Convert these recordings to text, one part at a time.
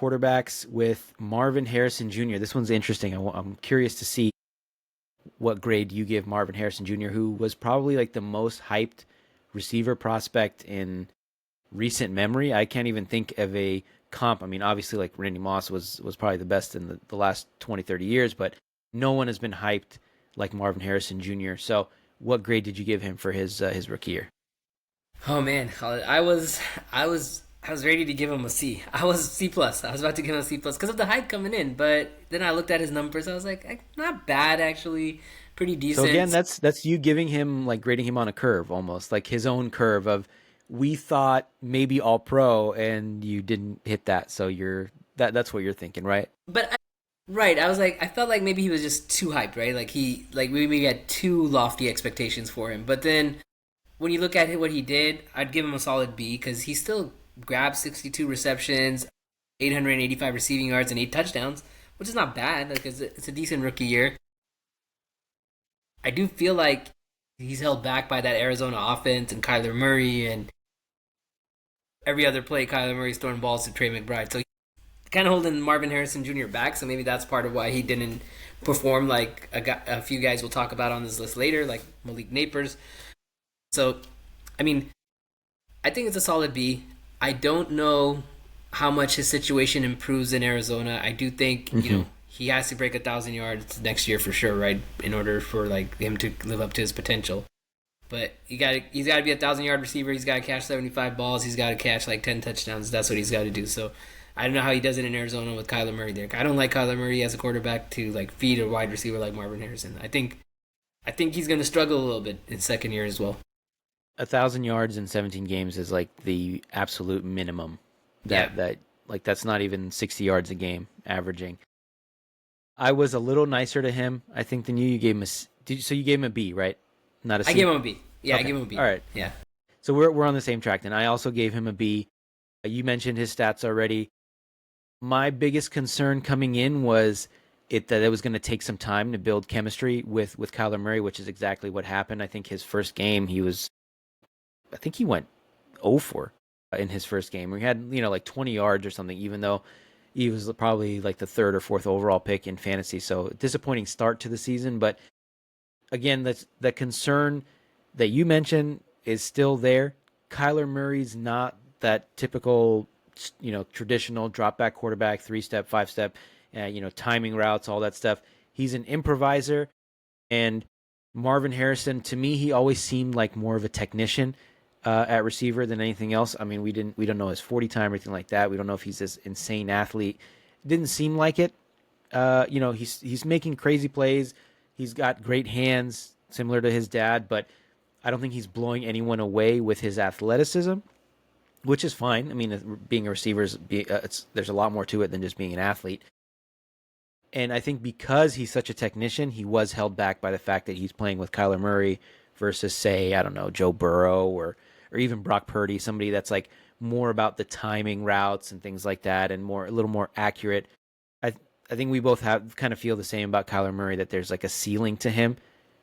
quarterbacks with Marvin Harrison Jr. This one's interesting. I'm curious to see what grade you give Marvin Harrison Jr., who was probably like the most hyped receiver prospect in recent memory. I can't even think of a comp. I mean, obviously, like Randy Moss was probably the best in the last 20, 30 years, but no one has been hyped like Marvin Harrison Jr. So, what grade did you give him for his rookie year? Oh man, Khaled, I was ready to give him a C. I was C plus. I was about to give him a C plus because of the hype coming in, but then I looked at his numbers. I was like, not bad actually, pretty So again, decent. that's you giving him like grading him on a curve almost, like his own curve of we thought maybe all pro and you didn't hit that. So that's what you're thinking, right? But right, I was like, I felt like maybe he was just too hyped, right? Like like we maybe had too lofty expectations for him. But then when you look at what he did, I'd give him a solid B because he still grabbed 62 receptions, 885 receiving yards, and 8 touchdowns, which is not bad. Like it's a decent rookie year. I do feel like he's held back by that Arizona offense and Kyler Murray and every other play. Kyler Murray's throwing balls to Trey McBride, so kind of holding Marvin Harrison Jr. back. So maybe that's part of why he didn't perform like a few guys we'll talk about on this list later, like Malik Napers. So, I mean, I think it's a solid B. I don't know how much his situation improves in Arizona. I do think Hmm. he has to break 1,000 yards next year for sure, right? In order for like him to live up to his potential. But he's got to be 1,000 yard receiver. He's got to catch 75 balls. He's got to catch like 10 touchdowns. That's what he's got to do. So I don't know how he does it in Arizona with Kyler Murray there. I don't like Kyler Murray as a quarterback to like feed a wide receiver like Marvin Harrison. I think he's going to struggle a little bit in second year as well. 1,000 yards in 17 games is like the absolute minimum. Yeah, That like that's not even 60 yards a game averaging. I was a little nicer to him, I think, than you. You gave him so you gave him a B, right? Not a I gave C. him a B. Yeah, I Okay, gave him a all B. right. Yeah. So we're on the same track. Then I also gave him a B. You mentioned his stats already. My biggest concern coming in was that it was going to take some time to build chemistry with Kyler Murray, which is exactly what happened. I think his first game, I think he went 0 for in his first game. He had like 20 yards or something, even though he was probably like the third or fourth overall pick in fantasy. So disappointing start to the season. But again, that's the concern that you mentioned is still there. Kyler Murray's not that typical, traditional drop back quarterback, 3 step, 5 step, timing routes, all that stuff. He's an improviser, and Marvin Harrison, to me, he always seemed like more of a technician at receiver than anything else. I mean, we don't know his 40 time or anything like that. We don't know if he's this insane athlete. Didn't seem like it. He's making crazy plays. He's got great hands, similar to his dad, but I don't think he's blowing anyone away with his athleticism, which is fine. I mean, being a receiver there's a lot more to it than just being an athlete. And I think because he's such a technician, he was held back by the fact that he's playing with Kyler Murray versus, say, I don't know, Joe Burrow or even Brock Purdy, somebody that's like more about the timing routes and things like that, and a little more accurate. I I think we both have kind of feel the same about Kyler Murray, that there's like a ceiling to him,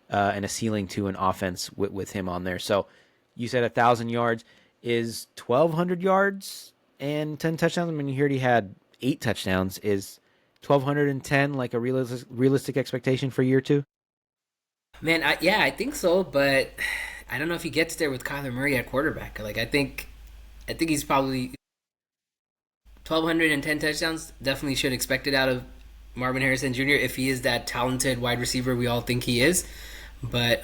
and a ceiling to an offense with him on there. So you said 1,000 yards, is 1,200 yards and 10 touchdowns. I mean, he already had 8 touchdowns. Is 1,210 like a realistic expectation for year two? Man, yeah, I think so, but I don't know if he gets there with Kyler Murray at quarterback. Like I think he's probably 1,210 touchdowns. Definitely should expect it out of Marvin Harrison Jr. if he is that talented wide receiver we all think he is. But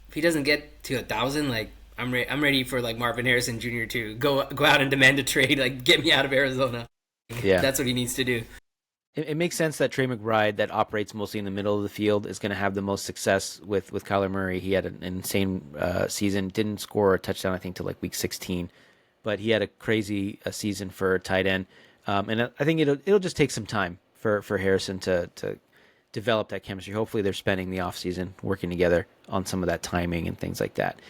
if he doesn't get to 1,000, like I'm ready for like Marvin Harrison Jr. to go out and demand a trade. Like get me out of Arizona. Yeah. That's what he needs to do. It makes sense that Trey McBride, that operates mostly in the middle of the field, is going to have the most success with Kyler Murray. He had an insane season. Didn't score a touchdown, I think, till like week 16, but he had a crazy season for a tight end. And I think it'll just take some time for Harrison to develop that chemistry. Hopefully, they're spending the offseason working together on some of that timing and things like that.